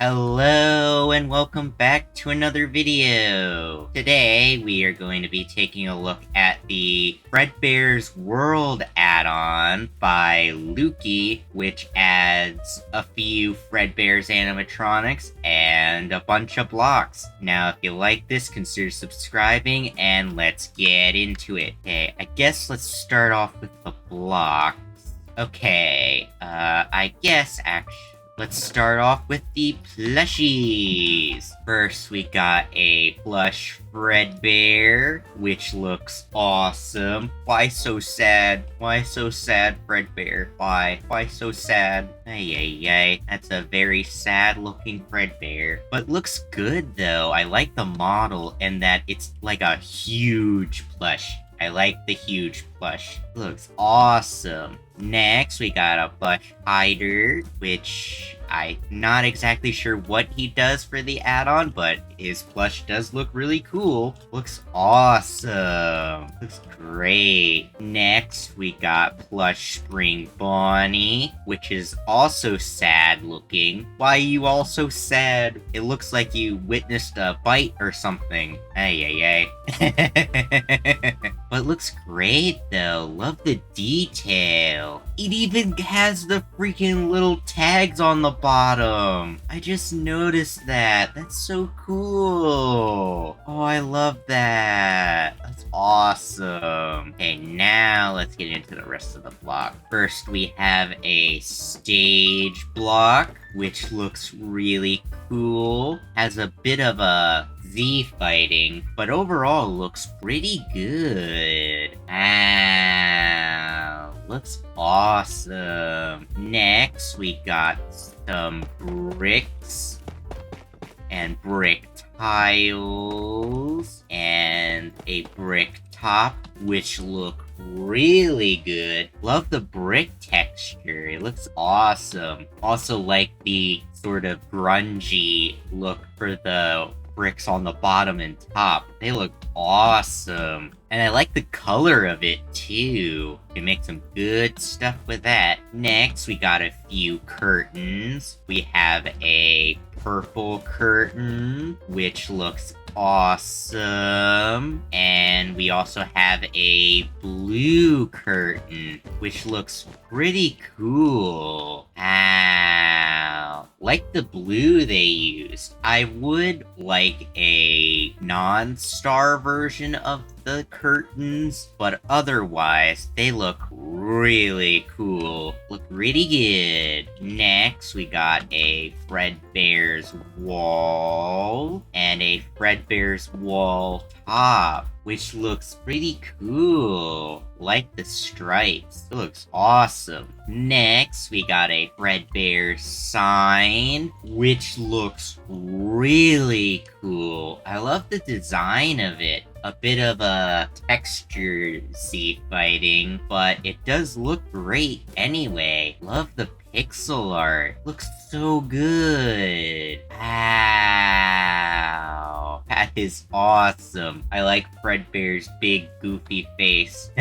Hello and welcome back to another video. Today we are going to be taking a look at the Fredbears World add-on by Lukey, which adds a few Fredbears animatronics and a bunch of blocks. Now if you like this, consider subscribing and let's get into it. Okay, I guess let's start off with the blocks. Okay, I guess actually let's start off with the plushies. First, we got a plush Fredbear, which looks awesome. Why so sad? Why so sad, Fredbear? Why? Why so sad? Ay, ay, ay. That's a very sad-looking Fredbear. But looks good, though. I like the model and that it's like a huge plush. I like the huge plush. Looks awesome. Next, we got a plush hider, which I'm not exactly sure what he does for the add-on, but his plush does look really cool. Looks awesome. Looks great. Next, we got plush Spring Bonnie, which is also sad looking. Why are you all so sad? It looks like you witnessed a bite or something. Ay, ay, ay. But it looks great though. Love the detail. It even has the freaking little tags on the bottom. I just noticed that. That's so cool. Oh, I love that. That's awesome. Okay, now let's get into the rest of the block. First, we have a stage block, which looks really cool. Has a bit of a Z fighting, but overall looks pretty good. Wow, looks awesome. Next, we got some bricks and brick tiles and a brick top, which look really good. Love the brick texture. It looks awesome. Also like the sort of grungy look for the bricks on the bottom and top. They look awesome. And I like the color of it too. You make some good stuff with that. Next, we got a few curtains. We have a purple curtain, which looks awesome. And we also have a blue curtain, which looks pretty cool. Wow. Like the blue they used. I would like a non-star version of the curtains, but otherwise they look really cool. Look really good. Next, we got a Fredbear's wall and a Fredbear's wall top, which looks pretty cool. Like the stripes. It looks awesome. Next, we got a Fredbear sign, which looks really cool. I love the design of it. A bit of a texture Z fighting, but it does look great anyway. Love the pixel art. Looks so good. Wow. That is awesome. I like Fredbear's big goofy face.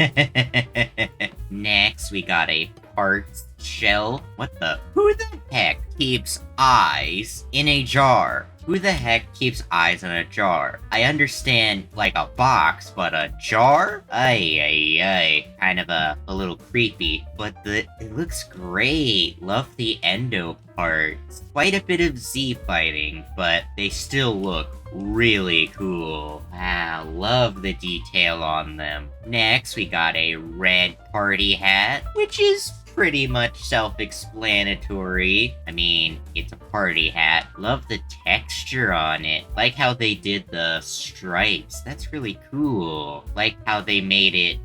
Next, we got a parts shelf. What the? Who the heck keeps eyes in a jar? Who the heck keeps eyes in a jar? I understand, like, a box, but a jar? Ay, ay, ay. Kind of a little creepy, but it looks great. Love the endo parts. Quite a bit of Z fighting, but they still look really cool. Wow, love the detail on them. Next, we got a red party hat, which is pretty much self-explanatory. I mean, it's a party hat. Love the texture on it. Like how they did the stripes. That's really cool. Like how they made it,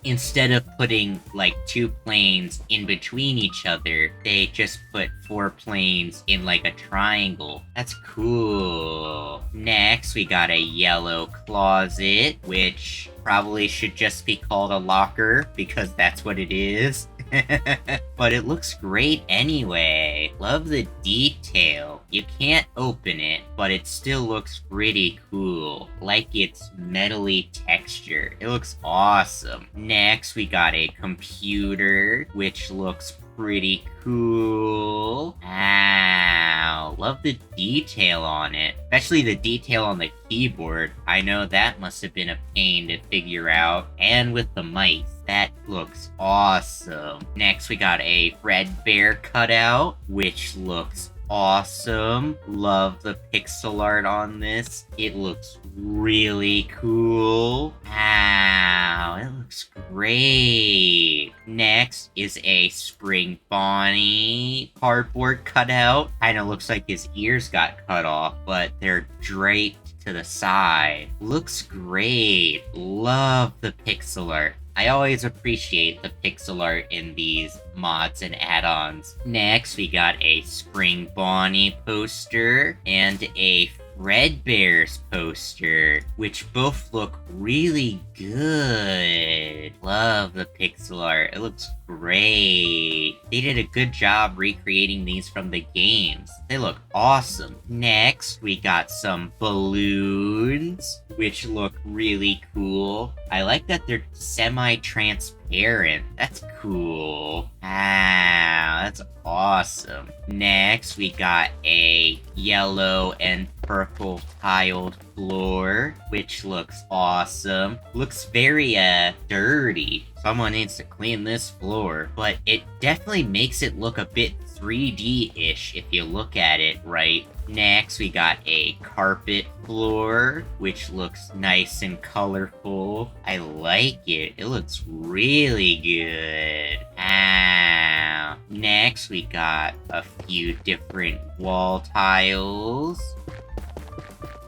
instead of putting like 2 planes in between each other, they just put 4 planes in like a triangle. That's cool. Next, we got a yellow closet, which probably should just be called a locker because that's what it is. But it looks great anyway. Love the detail. You can't open it, but it still looks pretty cool. Like it's metally texture. It looks awesome. Next, we got a computer, which looks pretty cool. Wow, love the detail on it. Especially the detail on the keyboard. I know that must have been a pain to figure out. And with the mice. That looks awesome. Next, we got a Fredbear cutout, which looks awesome. Love the pixel art on this. It looks really cool. Wow, it looks great. Next is a Spring Bonnie cardboard cutout. Kinda looks like his ears got cut off, but they're draped to the side. Looks great. Love the pixel art. I always appreciate the pixel art in these mods and add-ons. Next, we got a Spring Bonnie poster and a Fredbears poster, which both look really good. Love the pixel art. It looks great. They did a good job recreating these from the games. They look awesome. Next, we got some balloons, which look really cool. I like that they're semi-transparent. That's cool. Wow, that's awesome. Next, we got a yellow and purple tiled floor, which looks awesome. Looks very, dirty. Someone needs to clean this floor, but it definitely makes it look a bit 3D-ish if you look at it right. Next, we got a carpet floor, which looks nice and colorful. I like it. It looks really good. Wow. Next, we got a few different wall tiles,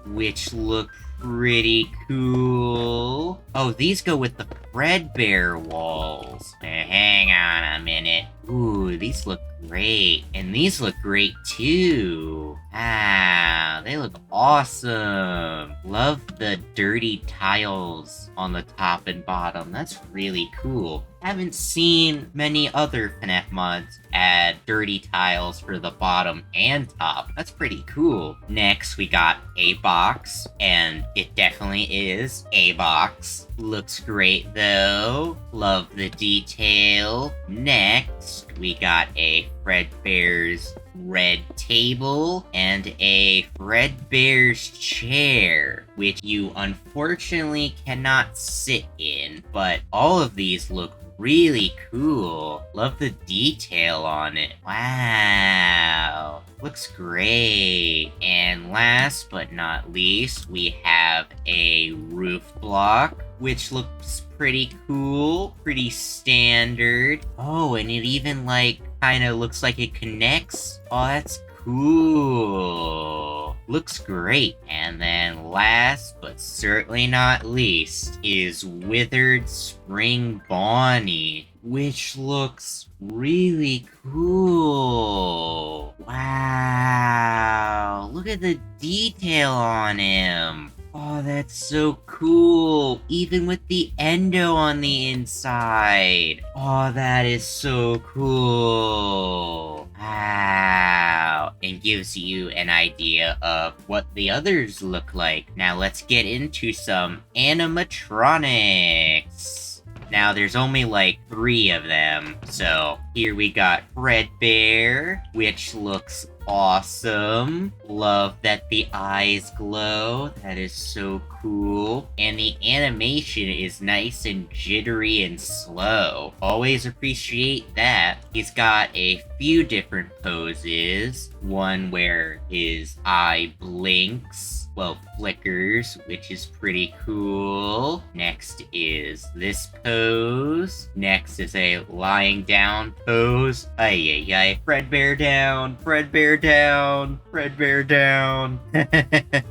which look pretty cool. Oh, these go with the Fredbear walls. Hang on a minute. Ooh, these look great. And these look great too. Wow, they look awesome. Love the dirty tiles on the top and bottom. That's really cool. Haven't seen many other Fnaf mods add dirty tiles for the bottom and top. That's pretty cool. Next, we got a box, and it definitely is a box. Looks great though. Love the detail. Next, we got a Fredbear's red table and a Fredbear's chair, which you unfortunately cannot sit in, but all of these look really cool. Love the detail on it. Wow. Looks great. And last but not least, we have a roof block, which looks pretty cool. Pretty standard. Oh, and it even, kind of looks like it connects. Oh, that's cool. Looks great. And then last but certainly not least is Withered Spring Bonnie, which looks really cool. Wow. Look at the detail on him. Oh, that's so cool. Even with the endo on the inside. Oh, that is so cool. Wow. And gives you an idea of what the others look like. Now let's get into some animatronics. Now, there's only 3 of them. So, here we got Fredbear, which looks awesome. Love that the eyes glow. That is so cool. And the animation is nice and jittery and slow. Always appreciate that. He's got a few different poses. One where his eye blinks. Well, flickers, which is pretty cool. Next is this pose. Next is a lying down pose. Ay, ay, ay. Fredbear down, Fredbear down, Fredbear down.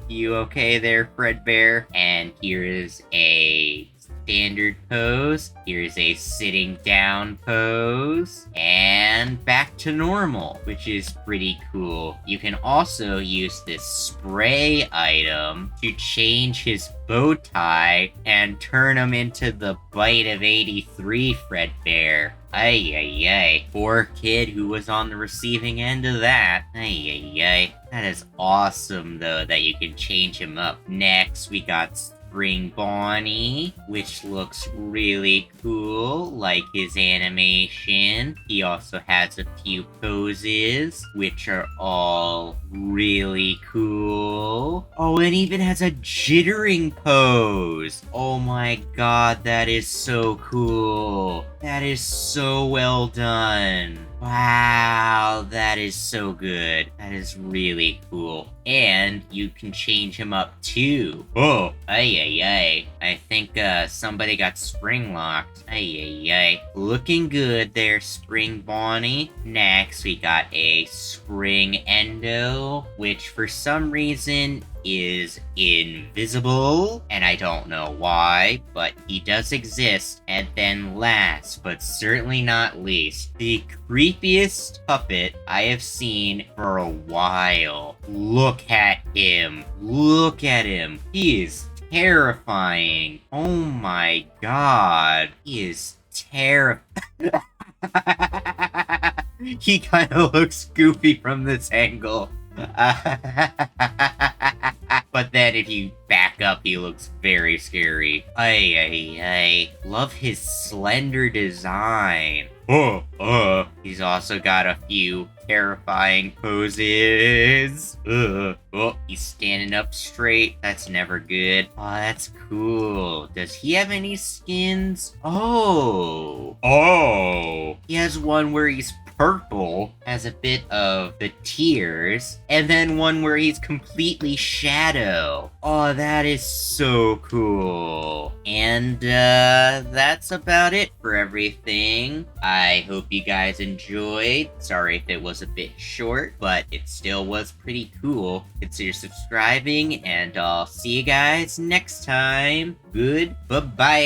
You okay there, Fredbear? And here is a standard pose. Here's a sitting down pose. And back to normal, which is pretty cool. You can also use this spray item to change his bow tie and turn him into the Bite of 83 Fredbear. Ay, ay, ay. Poor kid who was on the receiving end of that. Ay, ay, ay. That is awesome, though, that you can change him up. Next, we got Spring Bonnie, which looks really cool, like his animation. He also has a few poses, which are all really cool. Oh, and even has a jittering pose. Oh my god, that is so cool. That is so well done. Wow, that is so good. That is really cool. And you can change him up too. Oh, ay ay ay. I think somebody got spring locked. Ay ay ay. Looking good there, Spring Bonnie. Next, we got a Spring Endo, which for some reason is invisible, and I don't know why, but he does exist. And then last, but certainly not least, the creepiest puppet I have seen for a while. Look at him. Look at him. He is terrifying. Oh my god. He is terrifying. He kind of looks goofy from this angle. But then if you back up, he looks very scary. Ay, ay, ay. Love his slender design. He's also got a few terrifying poses. Oh, he's standing up straight. That's never good. Oh, that's cool. Does he have any skins? Oh. He has one where he's purple, has a bit of the tears, and then one where he's completely shadow. Oh, that is so cool. And that's about it for everything. I hope you guys enjoyed. Sorry if it was a bit short, but it still was pretty cool. Consider subscribing, and I'll see you guys next time. Good, bye-bye.